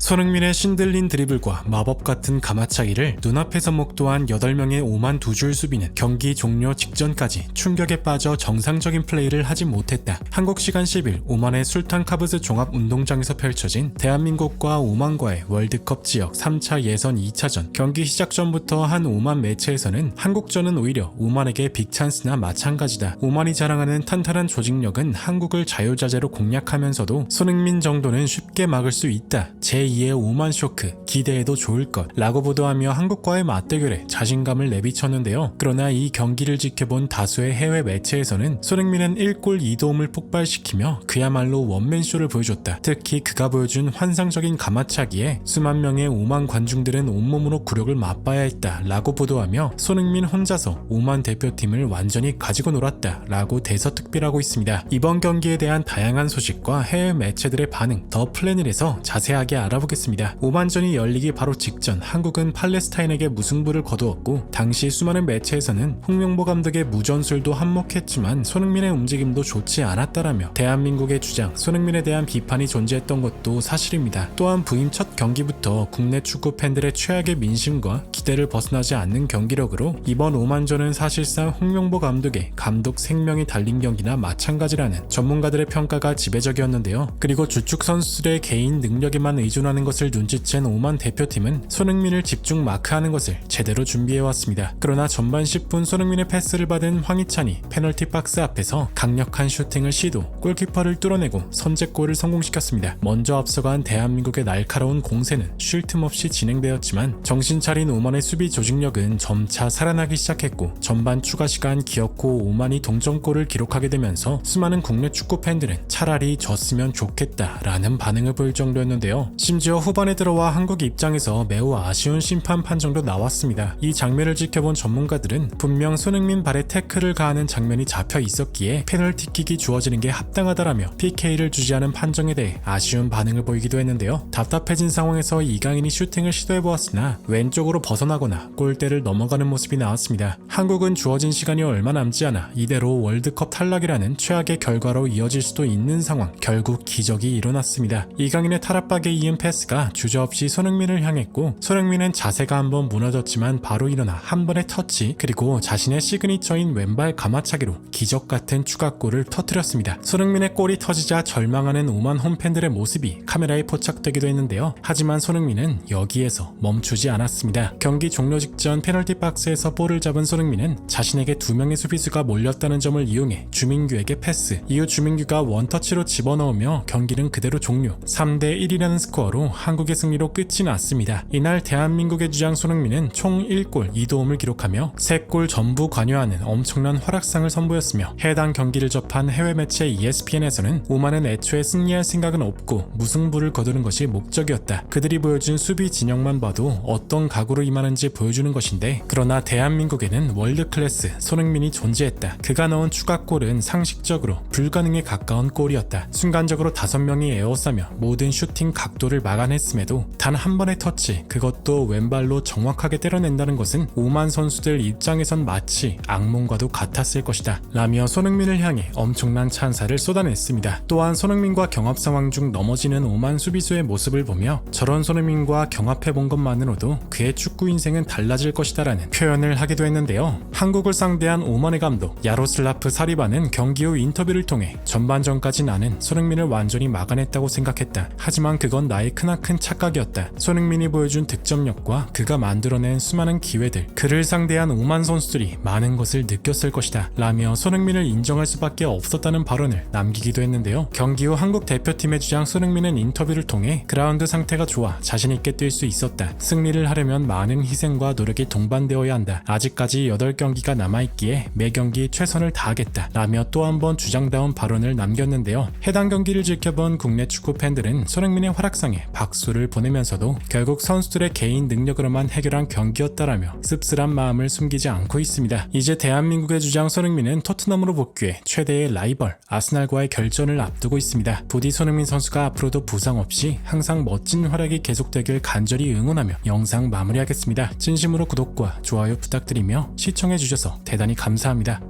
손흥민의 신들린 드리블과 마법 같은 가마차기를 눈앞에서 목도한 8명의 오만 두 줄 수비는 경기 종료 직전까지 충격에 빠져 정상적인 플레이를 하지 못했다. 한국 시간 10일 오만의 술탄 카브스 종합운동장에서 펼쳐진 대한민국과 오만과의 월드컵 지역 3차 예선 2차전 경기 시작 전부터 한 오만 매체에서는 한국전은 오히려 오만에게 빅찬스나 마찬가지다. 오만이 자랑하는 탄탄한 조직력은 한국을 자유자재로 공략하면서도 손흥민 정도는 쉽게 막을 수 있다. 제2의 오만 쇼크 기대해도 좋을 것 라고 보도하며 한국과의 맞대결에 자신감을 내비쳤는데요. 그러나 이 경기를 지켜본 다수의 해외 매체에서는 손흥민은 1골 2도움을 폭발시키며 그야말로 원맨쇼를 보여줬다. 특히 그가 보여준 환상적인 가마차기에 수만 명의 오만 관중들은 온몸으로 굴욕을 맛봐야 했다 라고 보도하며 손흥민 혼자서 오만 대표팀을 완전히 가지고 놀았다 라고 대서특필하고 있습니다. 이번 경기에 대한 다양한 소식과 해외 매체들의 반응 더 플래닛에서 자세하게 알아보겠습니다. 오만전이 열리기 바로 직전 한국은 팔레스타인에게 무승부를 거두었고 당시 수많은 매체에서는 홍명보 감독의 무전술도 한몫했지만 손흥민의 움직임도 좋지 않았다라며 대한민국의 주장 손흥민에 대한 비판이 존재했던 것도 사실입니다. 또한 부임 첫 경기부터 국내 축구 팬들의 최악의 민심과 기대를 벗어나지 않는 경기력으로 이번 오만전은 사실상 홍명보 감독의 감독 생명이 달린 경기나 마찬가지라는 전문가들의 평가가 지배적이었는데요. 그리고 주축 선수들의 개인 능력에만 의존하는 것을 눈치챈 오만 대표팀은 손흥민을 집중 마크하는 것을 제대로 준비해왔습니다. 그러나 전반 10분 손흥민의 패스를 받은 황희찬이 페널티 박스 앞에서 강력한 슈팅을 시도 골키퍼를 뚫어내고 선제골을 성공시켰습니다. 먼저 앞서간 대한민국의 날카로운 공세는 쉴 틈 없이 진행되었지만 정신 차린 오만의 수비 조직력은 점차 살아나기 시작했고 전반 추가 시간 기어코 오만이 동점골을 기록하게 되면서 수많은 국내 축구 팬들은 차라리 졌으면 좋겠다라는 반응을 보일 정도였는데요. 심지어 후반에 들어와 한국 입장에서 매우 아쉬운 심판 판정도 나왔습니다. 이 장면을 지켜본 전문가들은 분명 손흥민 발에 태클을 가하는 장면이 잡혀 있었기에 페널티킥이 주어지는 게 합당하다라며 PK를 주지 않은 판정에 대해 아쉬운 반응을 보이기도 했는데요. 답답해진 상황에서 이강인이 슈팅을 시도해보았으나 왼쪽으로 벗어나거나 골대를 넘어가는 모습이 나왔습니다. 한국은 주어진 시간이 얼마 남지 않아 이대로 월드컵 탈락이라는 최악의 결과로 이어질 수도 있는 상황. 결국 기적이 일어났습니다. 이강인의 탈압박에 이은 패스가 주저없이 손흥민을 향했고 손흥민은 자세가 한번 무너졌지만 바로 일어나 한 번의 터치 그리고 자신의 시그니처인 왼발 가마차기로 기적같은 추가골을 터뜨렸습니다. 손흥민의 골이 터지자 절망하는 오만 홈팬들의 모습이 카메라에 포착되기도 했는데요. 하지만 손흥민은 여기에서 멈추지 않았습니다. 경기 종료 직전 페널티 박스에서 볼을 잡은 손흥민은 자신에게 2명의 수비수가 몰렸다는 점을 이용해 주민규에게 패스, 이후 주민규가 원터치로 집어넣으며 경기는 그대로 종료. 3대1이라는 스코어로 한국의 승리로 끝이 났습니다. 이날 대한민국의 주장 손흥민은 총 1골 2도움을 기록하며 3골 전부 관여하는 엄청난 활약상을 선보였으며 해당 경기를 접한 해외 매체 ESPN에서는 오만은 애초에 승리할 생각은 없고 무승부를 거두는 것이 목적이었다. 그들이 보여준 수비 진영만 봐도 어떤 각오로 임하는지 보여주는 것인데 그러나 대한민국에는 월드클래스 손흥민이 존재했다. 그가 넣은 추가골은 상식적으로 불가능에 가까운 골이었다. 순간적으로 5명이 에워싸며 모든 슈팅 각도를 막아냈음에도 단 한 번의 터치 그것도 왼발로 정확하게 때려낸다는 것은 오만 선수들 입장에선 마치 악몽과도 같았을 것이다 라며 손흥민을 향해 엄청난 찬사를 쏟아냈습니다. 또한 손흥민과 경합 상황 중 넘어지는 오만 수비수의 모습을 보며 저런 손흥민과 경합해본 것만으로도 그의 축구 인생은 달라질 것이다 라는 표현을 하기도 했는데요. 한국을 상대한 오만의 감독 야로슬라프 사리바는 경기 후 인터뷰를 통해 전반전까지 나는 손흥민을 완전히 막아냈다고 생각했다. 하지만 그건 나의 크나큰 착각이었다. 손흥민이 보여준 득점력과 그가 만들어낸 수많은 기회들 그를 상대한 오만 선수들이 많은 것을 느꼈을 것이다 라며 손흥민을 인정할 수밖에 없었다는 발언을 남기기도 했는데요. 경기 후 한국 대표팀의 주장 손흥민은 인터뷰를 통해 그라운드 상태가 좋아 자신있게 뛸 수 있었다. 승리를 하려면 많은 희생과 노력이 동반되어야 한다. 아직까지 8경기가 남아있기에 매 경기 최선을 다하겠다 라며 또 한 번 주장다운 발언을 남겼는데요. 해당 경기를 지켜본 국내 축구 팬들은 손흥민의 활약상에 박수를 보내면서도 결국 선수들의 개인 능력으로만 해결한 경기였다라며 씁쓸한 마음을 숨기지 않고 있습니다. 이제 대한민국의 주장 손흥민은 토트넘으로 복귀해 최대의 라이벌 아스날과의 결전을 앞두고 있습니다. 부디 손흥민 선수가 앞으로도 부상 없이 항상 멋진 활약이 계속되길 간절히 응원하며 영상 마무리하겠습니다. 진심으로 구독과 좋아요 부탁드리며 시청해주셔서 대단히 감사합니다.